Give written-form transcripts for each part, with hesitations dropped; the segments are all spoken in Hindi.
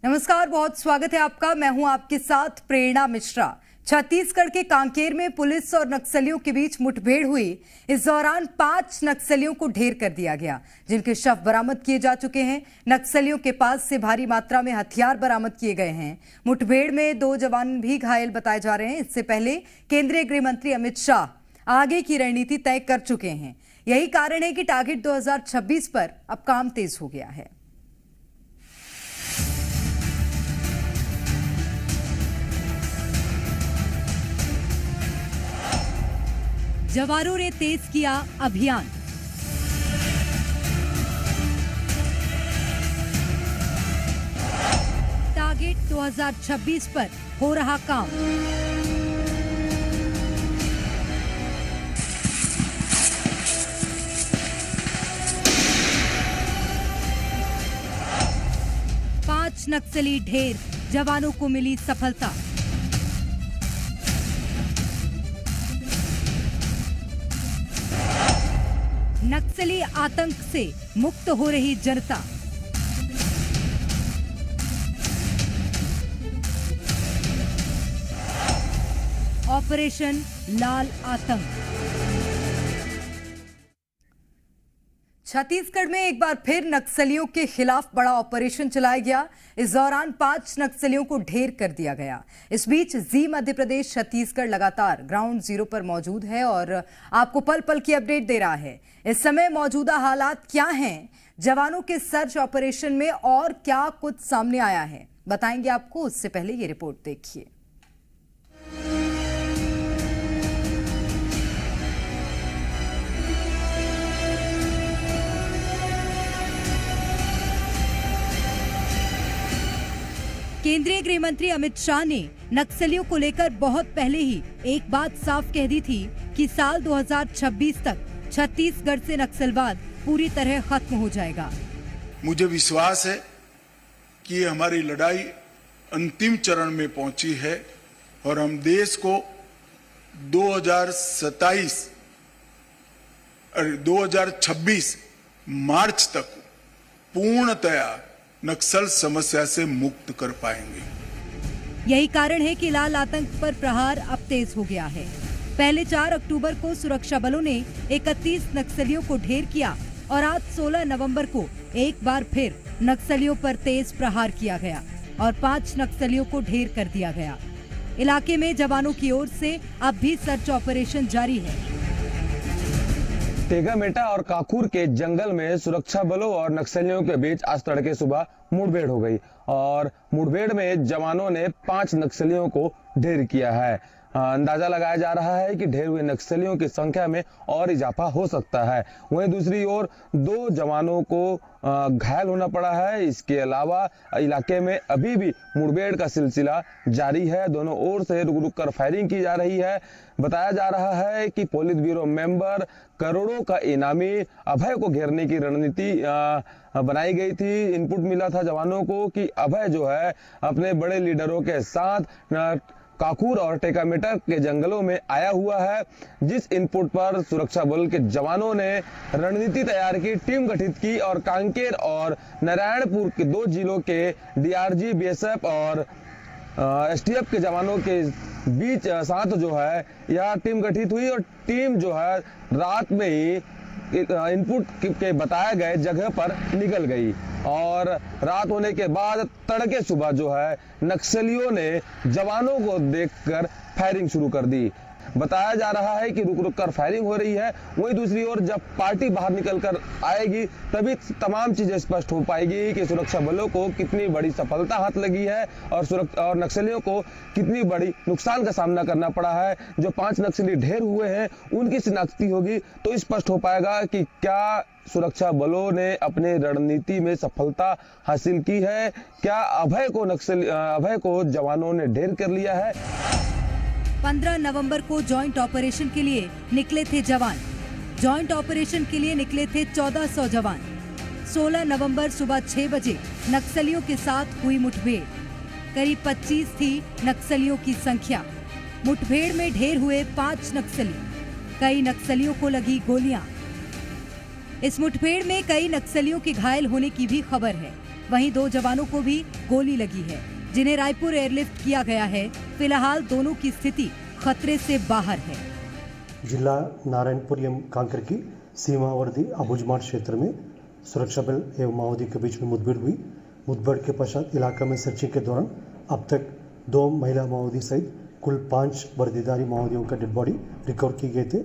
नमस्कार, बहुत स्वागत है आपका। मैं हूं आपके साथ प्रेरणा मिश्रा। छत्तीसगढ़ के कांकेर में पुलिस और नक्सलियों के बीच मुठभेड़ हुई। इस दौरान 5 नक्सलियों को ढेर कर दिया गया, जिनके शव बरामद किए जा चुके हैं। नक्सलियों के पास से भारी मात्रा में हथियार बरामद किए गए हैं। मुठभेड़ में 2 जवान भी घायल बताए जा रहे हैं। इससे पहले केंद्रीय गृह मंत्री अमित शाह आगे की रणनीति तय कर चुके हैं। यही कारण है कि टारगेट 2026 पर अब काम तेज हो गया है। जवानों ने तेज किया अभियान। टारगेट 2026 पर हो रहा काम। पांच नक्सली ढेर, जवानों को मिली सफलता। नक्सली आतंक से मुक्त हो रही जनता। ऑपरेशन लाल आतंक। छत्तीसगढ़ में एक बार फिर नक्सलियों के खिलाफ बड़ा ऑपरेशन चलाया गया। इस दौरान 5 नक्सलियों को ढेर कर दिया गया। इस बीच जी मध्य प्रदेश छत्तीसगढ़ लगातार ग्राउंड जीरो पर मौजूद है और आपको पल पल की अपडेट दे रहा है। इस समय मौजूदा हालात क्या हैं, जवानों के सर्च ऑपरेशन में और क्या कुछ सामने आया है, बताएंगे आपको। उससे पहले ये रिपोर्ट देखिए। केंद्रीय गृह मंत्री अमित शाह ने नक्सलियों को लेकर बहुत पहले ही एक बात साफ कह दी थी कि साल 2026 तक छत्तीसगढ़ से नक्सलवाद पूरी तरह खत्म हो जाएगा। मुझे विश्वास है कि हमारी लड़ाई अंतिम चरण में पहुंची है और हम देश को 2026 मार्च तक पूर्णतया नक्सल समस्या से मुक्त कर पाएंगे। यही कारण है कि लाल आतंक पर प्रहार अब तेज हो गया है। पहले 4 अक्टूबर को सुरक्षा बलों ने 31 नक्सलियों को ढेर किया और आज 16 नवंबर को एक बार फिर नक्सलियों पर तेज प्रहार किया गया और 5 नक्सलियों को ढेर कर दिया गया। इलाके में जवानों की ओर से अब भी सर्च ऑपरेशन जारी है। टेगामेटा और काकूर के जंगल में सुरक्षा बलों और नक्सलियों के बीच आज तड़के सुबह मुठभेड़ हो गई और मुठभेड़ में जवानों ने 5 नक्सलियों को ढेर किया है। अंदाजा लगाया जा रहा है कि ढेर हुए नक्सलियों की संख्या में और इजाफा हो सकता है। वहीं दूसरी ओर 2 जवानों को घायल होना पड़ा है। इसके अलावा इलाके में अभी भी मुठभेड़ का सिलसिला जारी है। दोनों ओर से रुक रुक कर फायरिंग की जा रही है। बताया जा रहा है कि पोलित ब्यूरो मेंबर करोड़ों का इनामी अभय को घेरने की रणनीति बनाई गई थी। इनपुट मिला था जवानों को कि अभय जो है अपने बड़े लीडरों के साथ काकूर और टेकामेटा के जंगलों में आया हुआ है। जिस इनपुट पर सुरक्षा बल के जवानों ने रणनीति तैयार की, टीम गठित की और कांकेर और नारायणपुर के 2 जिलों के डीआरजी, बीएसएफ और एसटीएफ के जवानों के बीच साथ जो है यह टीम गठित हुई और टीम जो है रात में ही इनपुट के बताए गए जगह पर निकल गई और रात होने के बाद तड़के सुबह जो है नक्सलियों ने जवानों को देखकर फायरिंग शुरू कर दी। बताया जा रहा है कि रुक रुक कर फायरिंग हो रही है। वहीं दूसरी ओर जब पार्टी बाहर निकल कर आएगी तभी तमाम चीजें स्पष्ट हो पाएगी कि सुरक्षा बलों को कितनी बड़ी सफलता हाथ लगी है और नक्सलियों को कितनी बड़ी नुकसान का सामना करना पड़ा है। जो 5 नक्सली ढेर हुए हैं उनकी शिनाख्ती होगी तो स्पष्ट हो पाएगा कि क्या सुरक्षा बलों ने अपने रणनीति में सफलता हासिल की है, क्या अभय को जवानों ने ढेर कर लिया है। 15 नवंबर को जॉइंट ऑपरेशन के लिए निकले थे जवान। जॉइंट ऑपरेशन के लिए निकले थे 1400 जवान। 16 नवंबर सुबह 6 बजे नक्सलियों के साथ हुई मुठभेड़। करीब 25 थी नक्सलियों की संख्या। मुठभेड़ में ढेर हुए 5 नक्सली। कई नक्सलियों को लगी गोलियां। इस मुठभेड़ में कई नक्सलियों के घायल होने की भी खबर है। वहीं 2 जवानों को भी गोली लगी है, जिन्हें रायपुर एयरलिफ्ट किया गया है। फिलहाल दोनों की स्थिति खतरे से बाहर है। जिला नारायणपुर एवं कांकेर की सीमावर्ती अबुजमाड़ क्षेत्र में सुरक्षा बल एवं माओवादी के बीच में मुठभेड़ हुई। मुठभेड़ के पश्चात इलाका में सर्चिंग के दौरान अब तक 2 महिला माओवादी सहित कुल 5 वर्दीधारी माओवादियों का डेड बॉडी रिकवर किए गए थे।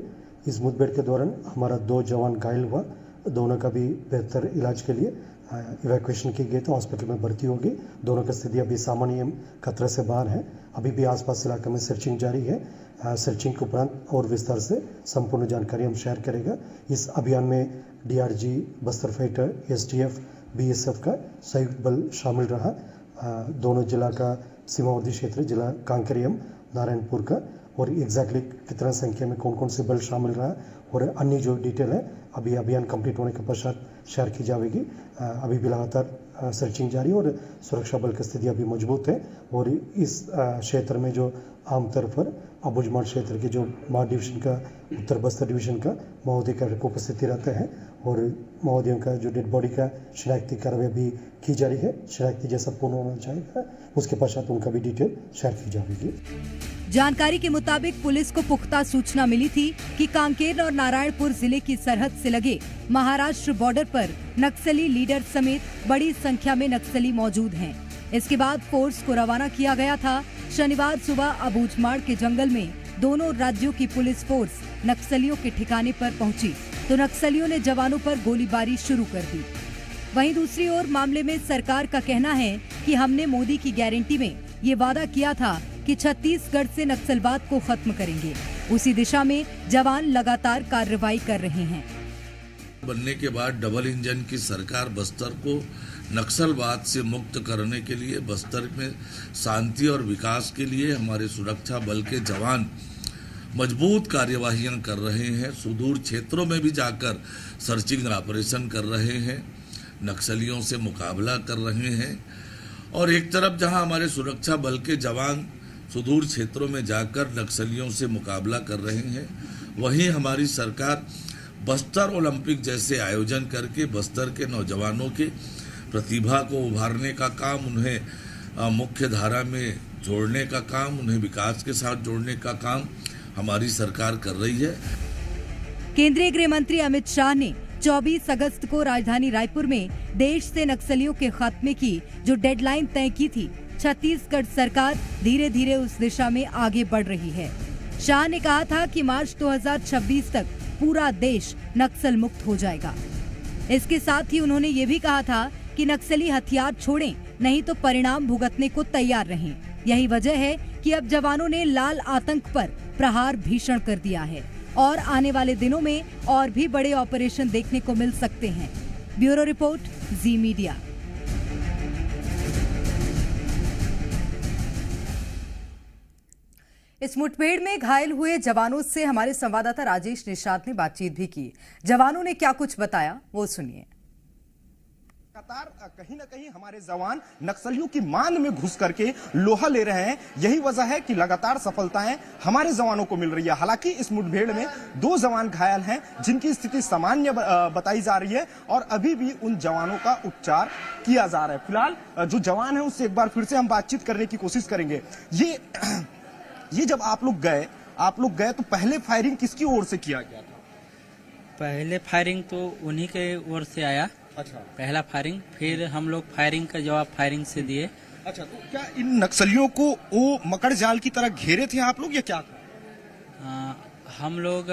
इस मुठभेड़ के दौरान हमारा 2 जवान घायल हुआ, दोनों का भी बेहतर इलाज के लिए इवैक्यूएशन किए गए थे, हॉस्पिटल में भर्ती हो गए। दोनों की स्थिति अभी सामान्य एवं खतरे से बाहर है। अभी भी आसपास इलाके में सर्चिंग जारी है। सर्चिंग के उपरांत और विस्तार से संपूर्ण जानकारी हम शेयर करेगा। इस अभियान में DRG, Bastar fighter, STF, BSF का संयुक्त बल शामिल रहा। दोनों जिला का सीमावर्ती क्षेत्र जिला कांकेर एवं नारायणपुर का, और एग्जैक्टली कितना संख्या में कौन कौन से बल शामिल रहा और अन्य जो डिटेल है अभी अभियान कंप्लीट होने के पश्चात शेयर की जाएगी। अभी भी लगातार सर्चिंग जारी और सुरक्षा बल की स्थिति अभी मजबूत है। और इस क्षेत्र में जो आमतौर पर अबुजमाड़ क्षेत्र के जो माड़ डिवीजन का, उत्तर बस्तर डिवीजन का माओवादी का उपस्थिति रहते हैं और माओवादियों का जो डेड बॉडी का शिनाख्ती कार्रवाई भी की जा रही है। शिनाख्ती जैसा पूर्ण होना चाहिए उसके पश्चात उनका भी डिटेल शेयर की जाएगी। जानकारी के मुताबिक पुलिस को पुख्ता सूचना मिली थी कि कांकेर और नारायणपुर जिले की सरहद से लगे महाराष्ट्र बॉर्डर पर नक्सली लीडर समेत बड़ी संख्या में नक्सली मौजूद हैं। इसके बाद फोर्स को रवाना किया गया था। शनिवार सुबह अबुजमाड़ के जंगल में दोनों राज्यों की पुलिस फोर्स नक्सलियों के ठिकाने पर पहुंची तो नक्सलियों ने जवानों पर गोलीबारी शुरू कर दी। वहीं दूसरी ओर मामले में सरकार का कहना है कि हमने मोदी की गारंटी में ये वादा किया था कि छत्तीसगढ़ से नक्सलवाद को खत्म करेंगे। उसी दिशा में जवान लगातार कार्रवाई कर रहे हैं। बनने के बाद डबल इंजन की सरकार बस्तर को नक्सलवाद से मुक्त करने के लिए, बस्तर में शांति और विकास के लिए हमारे सुरक्षा बल के जवान मजबूत कार्यवाहियां कर रहे हैं। सुदूर क्षेत्रों में भी जाकर सर्चिंग ऑपरेशन कर रहे हैं, नक्सलियों से मुकाबला कर रहे हैं। और एक तरफ जहां हमारे सुरक्षा बल के जवान सुदूर क्षेत्रों में जाकर नक्सलियों से मुकाबला कर रहे हैं, वहीं हमारी सरकार बस्तर ओलंपिक जैसे आयोजन करके बस्तर के नौजवानों के प्रतिभा को उभारने का काम, उन्हें मुख्य धारा में जोड़ने का काम, उन्हें विकास के साथ जोड़ने का काम हमारी सरकार कर रही है। केंद्रीय गृह मंत्री अमित शाह ने 24 अगस्त को राजधानी रायपुर में देश से नक्सलियों के खात्मे की जो डेडलाइन तय की थी, छत्तीसगढ़ सरकार धीरे धीरे उस दिशा में आगे बढ़ रही है। शाह ने कहा था कि मार्च 2026 तक पूरा देश नक्सल मुक्त हो जाएगा। इसके साथ ही उन्होंने ये भी कहा था कि नक्सली हथियार छोड़ें, नहीं तो परिणाम भुगतने को तैयार रहें। यही वजह है कि अब जवानों ने लाल आतंक पर प्रहार भीषण कर दिया है और आने वाले दिनों में और भी बड़े ऑपरेशन देखने को मिल सकते हैं। ब्यूरो रिपोर्ट, जी मीडिया। इस मुठभेड़ में घायल हुए जवानों से हमारे संवाददाता राजेश निषाद ने बातचीत भी की। जवानों ने क्या कुछ बताया वो सुनिए। लगातार कहीं न कहीं हमारे जवान नक्सलियों की मान में घुस करके लोहा ले रहे हैं। यही वजह है कि लगातार सफलताएं हमारे जवानों को मिल रही है। हालांकि इस मुठभेड़ में 2 जवान घायल हैं जिनकी स्थिति सामान्य बताई जा रही है और अभी भी उन जवानों का उपचार किया जा रहा है। फिलहाल जो जवान है उससे एक बार फिर से हम बातचीत करने की कोशिश करेंगे। ये जब आप लोग गए तो पहले फायरिंग किसकी ओर से किया गया था? पहले फायरिंग तो उन्हीं के ओर से आया। अच्छा, पहला फायरिंग, फिर हम लोग फायरिंग का जवाब फायरिंग से दिए। अच्छा, तो क्या इन नक्सलियों को वो मकड़ जाल की तरह घेरे थे आप लोग या क्या था? हम लोग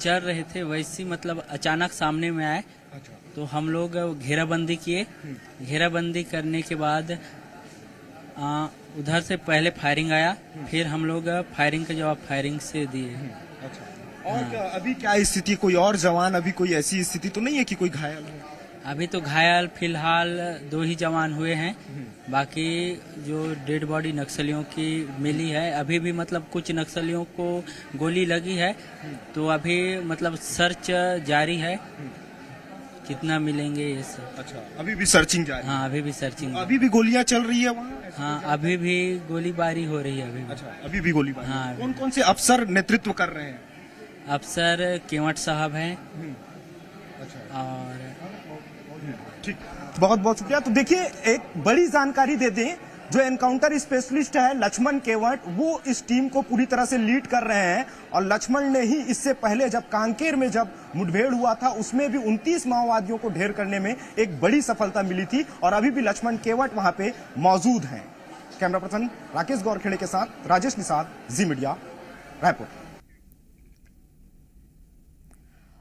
चल रहे थे, वैसी मतलब अचानक सामने में आए। अच्छा, तो हम लोग घेराबंदी किए। घेराबंदी करने के बाद उधर से पहले फायरिंग आया, फिर हम लोग फायरिंग का जवाब फायरिंग से दिए। अच्छा, और अभी क्या स्थिति? कोई और जवान, अभी कोई ऐसी स्थिति तो नहीं है कि कोई घायल हो? अभी तो घायल फिलहाल 2 ही जवान हुए हैं। बाकी जो डेड बॉडी नक्सलियों की मिली है, अभी भी मतलब कुछ नक्सलियों को गोली लगी है, तो अभी मतलब सर्च जारी है, कितना मिलेंगे ये सब। अच्छा, अभी भी सर्चिंग जारी? हाँ, अभी भी सर्चिंग। अभी भी गोलियां चल रही है वहाँ? हाँ, अभी भी गोलीबारी हो रही है। अभी भी। अच्छा, अभी भी गोलीबारी। हाँ, कौन कौन से अफसर नेतृत्व कर रहे हैं? अफसर केवट साहब हैं। अच्छा, और ठीक। बहुत बहुत शुक्रिया। तो देखिए, एक बड़ी जानकारी दे दें, जो एनकाउंटर स्पेशलिस्ट है लक्ष्मण केवट, वो इस टीम को पूरी तरह से लीड कर रहे हैं। और लक्ष्मण ने ही इससे पहले जब कांकेर में जब मुठभेड़ हुआ था, उसमें भी 29 माओवादियों को ढेर करने में एक बड़ी सफलता मिली थी। और अभी भी लक्ष्मण केवट वहां पे मौजूद हैं। कैमरा पर्सन राकेश गौरखेड़े के साथ राजेश निषाद, जी मीडिया, रायपुर।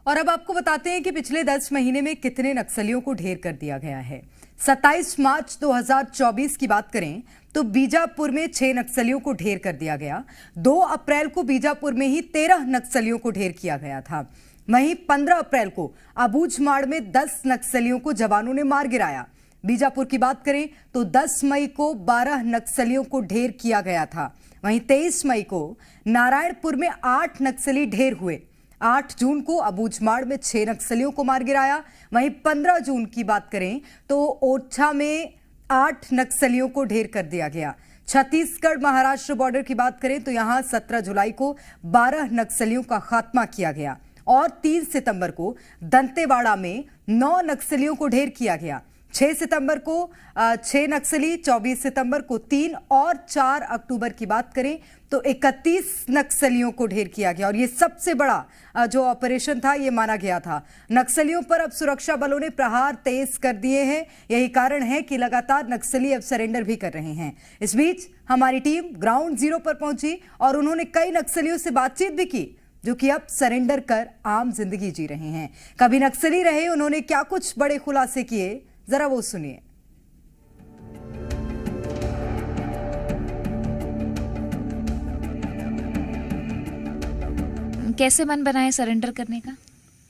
और अब आपको बताते हैं कि पिछले 10 महीने में कितने नक्सलियों को ढेर कर दिया गया है। 27 मार्च 2024 की बात करें तो बीजापुर में 6 नक्सलियों को ढेर कर दिया गया। 2 अप्रैल को बीजापुर में ही 13 नक्सलियों को ढेर किया गया था। वहीं 15 अप्रैल को अबूझमाड़ में 10 नक्सलियों को जवानों ने मार गिराया। बीजापुर की बात करें तो 10 मई को 12 नक्सलियों को ढेर किया गया था। वहीं 23 मई को नारायणपुर में 8 नक्सली ढेर हुए। 8 जून को अबूझमाड़ में 6 नक्सलियों को मार गिराया। वहीं 15 जून की बात करें तो ओरछा में 8 नक्सलियों को ढेर कर दिया गया। छत्तीसगढ़ महाराष्ट्र बॉर्डर की बात करें तो यहां 17 जुलाई को 12 नक्सलियों का खात्मा किया गया। और 3 सितंबर को दंतेवाड़ा में 9 नक्सलियों को ढेर किया गया। 6 सितंबर को 6 नक्सली, 24 सितंबर को 3 और 4 अक्टूबर की बात करें तो 31 नक्सलियों को ढेर किया गया। और ये सबसे बड़ा जो ऑपरेशन था ये माना गया था। नक्सलियों पर अब सुरक्षा बलों ने प्रहार तेज कर दिए हैं। यही कारण है कि लगातार नक्सली अब सरेंडर भी कर रहे हैं। इस बीच हमारी टीम ग्राउंड जीरो पर पहुंची और उन्होंने कई नक्सलियों से बातचीत भी की जो कि अब सरेंडर कर आम जिंदगी जी रहे हैं। कभी नक्सली रहे, उन्होंने क्या कुछ बड़े खुलासे किए, जरा वो सुनिए। कैसे मन बनाए सरेंडर करने का?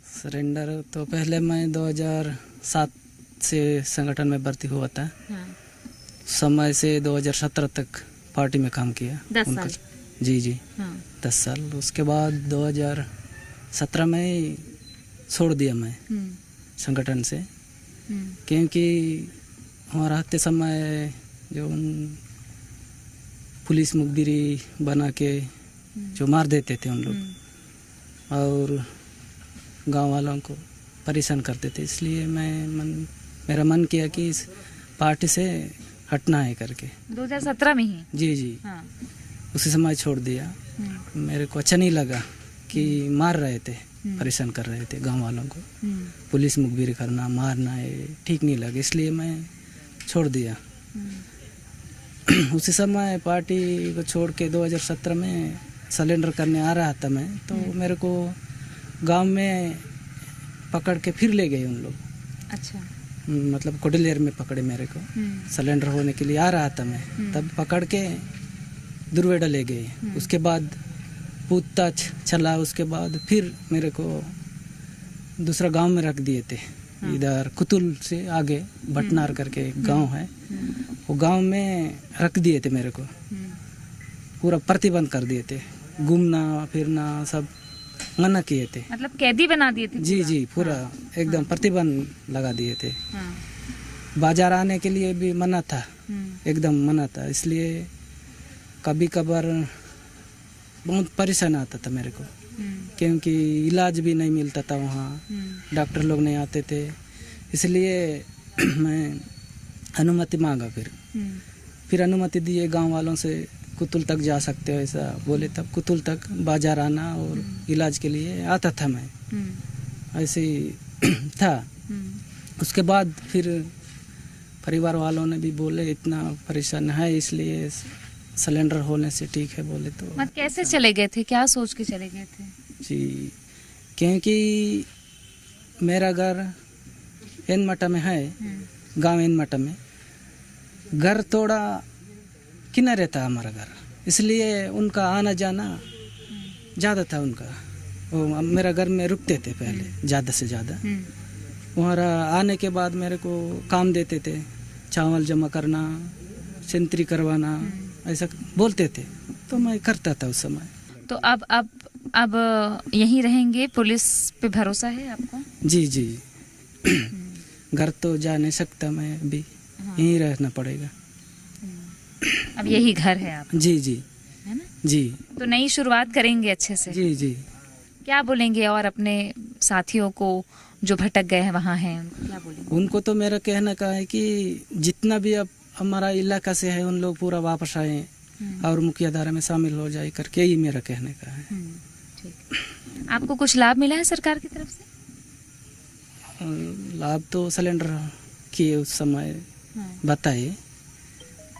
सरेंडर तो पहले मैं 2007 से संगठन में भर्ती हुआ था। हाँ। समय से 2017 तक पार्टी में काम किया। 10 साल? जी। हाँ। 10 साल। उसके बाद 2017 में छोड़ दिया मैं संगठन से, क्योंकि हमारा रहते समय जो पुलिस मुखबिरी बना के जो मार देते थे उन लोग, और गांव वालों को परेशान करते थे, इसलिए मेरा मन किया कि इस पार्टी से हटना है करके। 2017 में ही? जी। हाँ। उसी समय छोड़ दिया। मेरे को अच्छा नहीं लगा कि मार रहे थे, परेशान कर रहे थे गांव वालों को। पुलिस मुखबिरी करना, मारना, ये ठीक नहीं लगा, इसलिए मैं छोड़ दिया। उसी समय पार्टी को छोड़ के 2017 में सरेंडर करने आ रहा था मैं, तो मेरे को गांव में पकड़ के फिर ले गए उन लोग। अच्छा। मतलब कोडलेर में पकड़े मेरे को, सरेंडर होने के लिए आ रहा था मैं, तब पकड़ के दुर्वेड़ा ले गए। उसके बाद पूछताछ चला, उसके बाद फिर मेरे को दूसरा गांव में रख दिए थे। इधर कुतुल से आगे भटनार करके एक गांव है, वो गांव में रख दिए थे मेरे को। पूरा प्रतिबंध कर दिए थे, घूमना फिरना सब मना किए थे। मतलब कैदी बना दिए थे? जी पूरा एकदम प्रतिबंध लगा दिए थे। बाजार आने के लिए भी मना था, एकदम मना था। इसलिए कभी कभार बहुत परेशान आता था मेरे को, क्योंकि इलाज भी नहीं मिलता था वहाँ, डॉक्टर लोग नहीं आते थे। इसलिए मैं अनुमति मांगा, फिर अनुमति दिए गांव वालों से, कुतुल तक जा सकते हो ऐसा बोले, तब कुतुल तक बाजार आना और इलाज के लिए आता था मैं, ऐसे ही था। उसके बाद फिर परिवार वालों ने भी बोले इतना परेशान है, इसलिए सिलेंडर होने से ठीक है बोले। तो मत कैसे चले गए थे, क्या सोच के चले गए थे? जी, क्योंकि मेरा घर एनमटा में है, गांव एनमटा में। घर थोड़ा किनारे था हमारा घर, इसलिए उनका आना जाना ज़्यादा था उनका। वो मेरा घर में रुकते थे पहले ज़्यादा से ज़्यादा। वहाँ आने के बाद मेरे को काम देते थे, चावल जमा करना, सेंट्री करवाना, ऐसा बोलते थे, तो मैं करता था उस समय। तो अब यहीं रहेंगे? पुलिस पे भरोसा है आपको? जी। घर तो जा नहीं सकता मैं अभी, यहीं रहना पड़ेगा। अब यही घर है आप? जी है ना? जी। तो नई शुरुआत करेंगे अच्छे से? जी। क्या बोलेंगे और अपने साथियों को जो भटक गए हैं वहाँ हैं, क्या बोलेंगे? उनको तो मेरा कहना का है कि जितना भी अब हमारा इलाका से है उन लोग पूरा वापस आए और मुखिया धारा में शामिल हो जाए करके, ही मेरा कहने का है। ठीक। आपको कुछ लाभ मिला है सरकार की तरफ से? लाभ तो सिलेंडर की उस समय बताए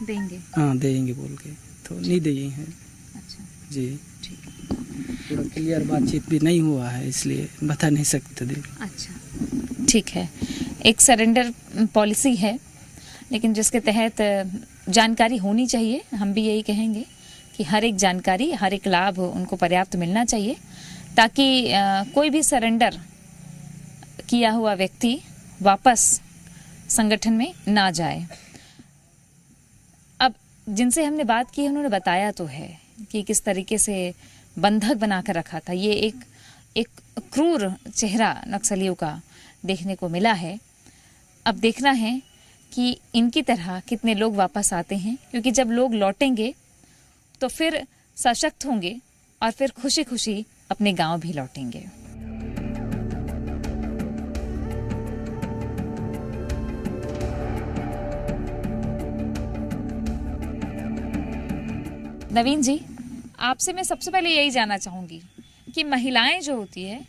देंगे, हाँ देंगे बोल के, तो नहीं दिए हैं। अच्छा जी पूरा क्लियर बातचीत भी नहीं हुआ है, इसलिए बता नहीं सकते थे। अच्छा ठीक है। एक सरेंडर पॉलिसी है, लेकिन जिसके तहत जानकारी होनी चाहिए। हम भी यही कहेंगे कि हर एक जानकारी, हर एक लाभ उनको पर्याप्त मिलना चाहिए, ताकि कोई भी सरेंडर किया हुआ व्यक्ति वापस संगठन में ना जाए। अब जिनसे हमने बात की उन्होंने बताया तो है कि किस तरीके से बंधक बनाकर रखा था। ये एक क्रूर चेहरा नक्सलियों का देखने को मिला है। अब देखना है कि इनकी तरह कितने लोग वापस आते हैं, क्योंकि जब लोग लौटेंगे तो फिर सशक्त होंगे और फिर खुशी खुशी अपने गांव भी लौटेंगे। नवीन जी, आपसे मैं सबसे पहले यही जानना चाहूंगी कि महिलाएं जो होती है,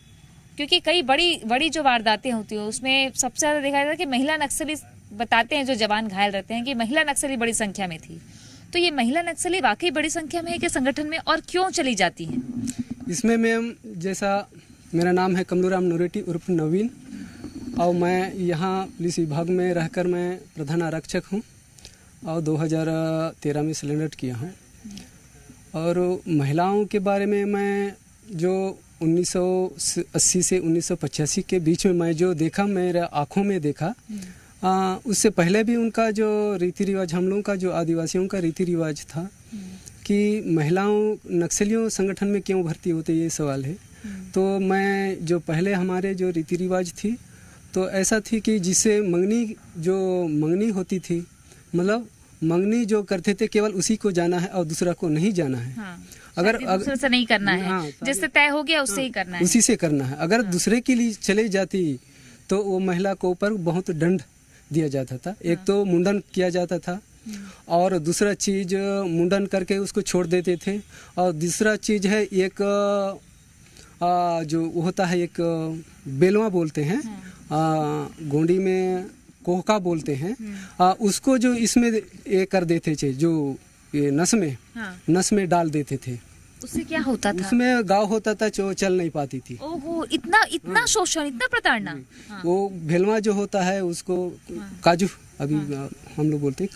क्योंकि कई बड़ी जो वारदातें होती है उसमें सबसे ज्यादा देखा जाता है कि महिला नक्सली बताते हैं, जो जवान घायल रहते हैं, कि महिला नक्सली बड़ी संख्या में थी। तो ये महिला नक्सली वाकई बड़ी संख्या में है कि संगठन में, और क्यों चली जाती हैं? इसमें मैम, जैसा मेरा नाम है कमलूराम नूरेटी उर्फ नवीन, और मैं यहाँ पुलिस विभाग में रहकर मैं प्रधान आरक्षक हूँ और 2013 में सिलेंडर किया हूँ। और महिलाओं के बारे में मैं जो 1980 से 1985 के बीच में मैं जो देखा, मेरे आँखों में देखा, उससे पहले भी उनका जो रीति रिवाज, हम लोगों का जो आदिवासियों का रीति रिवाज था कि महिलाओं नक्सलियों संगठन में क्यों भर्ती होते, ये सवाल है। तो मैं जो पहले हमारे जो रीति रिवाज थी, तो ऐसा थी कि जिससे मंगनी होती थी, मतलब मंगनी जो करते थे केवल उसी को जाना है और दूसरा को नहीं जाना है। हाँ, अगर दूसरे से नहीं करना है, हाँ, जिससे तय हो गया उससे ही करना है, उसी से करना है। अगर दूसरे के लिए चले जाती तो वो महिला को ऊपर बहुत दंड दिया जाता था। एक तो मुंडन किया जाता था, और दूसरा चीज मुंडन करके उसको छोड़ देते थे, और दूसरा चीज है एक जो होता है, एक बेलवा बोलते हैं, गोंडी में कोहका बोलते हैं, उसको जो इसमें ये कर देते थे, जो ये नस में डाल देते थे। उससे क्या होता था? उसमें गाँव होता था, जो चल नहीं पाती थी। ओहो, इतना शोषण, इतना प्रताड़ना। वो भेलवा जो होता है उसको काजू, अभी हम लोग बोलते हैं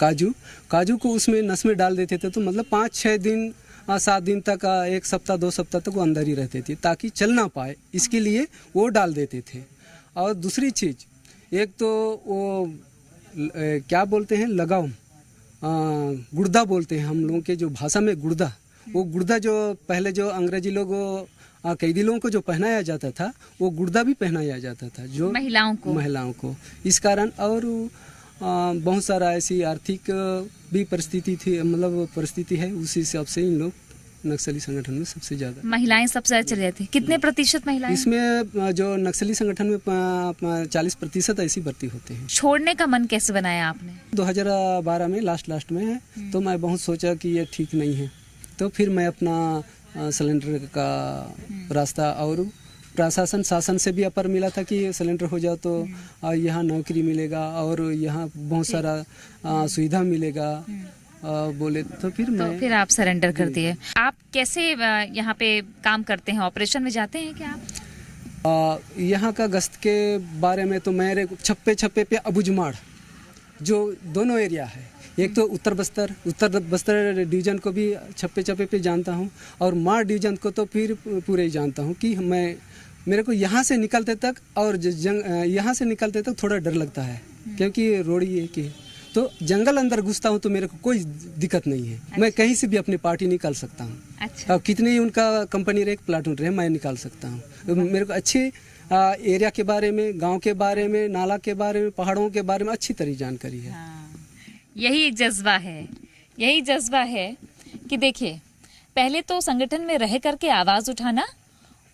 काजू को उसमें नस में डाल देते थे। तो मतलब 5-6 दिन 7 दिन तक, 1 सप्ताह 2 सप्ताह तक वो अंदर ही रहते थे, ताकि चल ना पाए, इसके लिए वो डाल देते थे। और दूसरी चीज, एक तो वो क्या बोलते हैं, लगाव, गुर्दा बोलते हैं हम लोगों के जो भाषा में, गुर्दा। वो गुर्दा जो पहले जो अंग्रेजी लोग कैदी लोगों को जो पहनाया जाता था, वो गुर्दा भी पहनाया जाता था जो महिलाओं को। इस कारण और बहुत सारा ऐसी आर्थिक भी परिस्थिति थी, मतलब परिस्थिति है, उसी हिसाब से इन लोग नक्सली संगठन में सबसे ज्यादा महिलाएं सबसे ज्यादा चली जाती। कितने प्रतिशत महिलाएं? इसमें जो नक्सली संगठन में 40% ऐसी भर्ती होते हैं। छोड़ने का मन कैसे बनाया आपने? 2012 में लास्ट में है, तो मैं बहुत सोचा कि ये ठीक नहीं है, तो फिर मैं अपना सिलेंडर का रास्ता, और प्रशासन शासन से भी अपर मिला था कि सिलेंडर हो जाओ तो यहाँ नौकरी मिलेगा और यहाँ बहुत सारा सुविधा मिलेगा, बोले तो फिर आप सरेंडर कर दिए। आप कैसे यहाँ पे काम करते हैं? ऑपरेशन में जाते हैं क्या आप? यहाँ का गश्त के बारे में तो मेरे छप्पे पे अबुझमाड़ जो दोनों एरिया है, एक तो उत्तर बस्तर डिवीजन को भी छप्पे पे जानता हूँ, और माड़ डिवीजन को तो फिर पूरे ही जानता हूँ कि मेरे को यहाँ से निकलते तक और यहाँ से निकलते तक थोड़ा डर लगता है, क्योंकि रोड ये कि तो जंगल अंदर घुसता हूँ तो मेरे को कोई दिक्कत नहीं है। अच्छा। मैं कहीं से भी अपनी पार्टी निकाल सकता हूँ। अच्छा। कितने ही उनका कंपनी रहे, प्लाटून रहे, मैं निकाल सकता हूँ। मेरे को अच्छे एरिया के बारे में, गांव के बारे में, नाला के बारे में, पहाड़ों के बारे में अच्छी तरह जानकारी है। यही एक जज्बा है कि देखिए, पहले तो संगठन में रह करके आवाज उठाना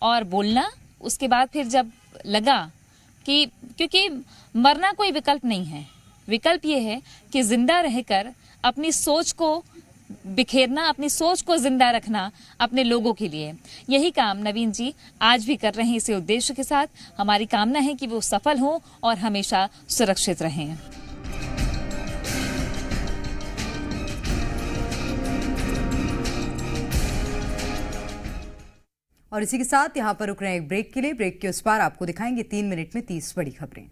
और बोलना, उसके बाद फिर जब लगा कि क्योंकि मरना कोई विकल्प नहीं है, विकल्प ये है कि जिंदा रहकर अपनी सोच को बिखेरना, अपनी सोच को जिंदा रखना अपने लोगों के लिए। यही काम नवीन जी आज भी कर रहे हैं इसी उद्देश्य के साथ। हमारी कामना है कि वो सफल हों और हमेशा सुरक्षित रहें। और इसी के साथ यहाँ पर रुक रहे हैं एक ब्रेक के लिए। ब्रेक के उस पार आपको दिखाएंगे 3 मिनट में 30 बड़ी खबरें।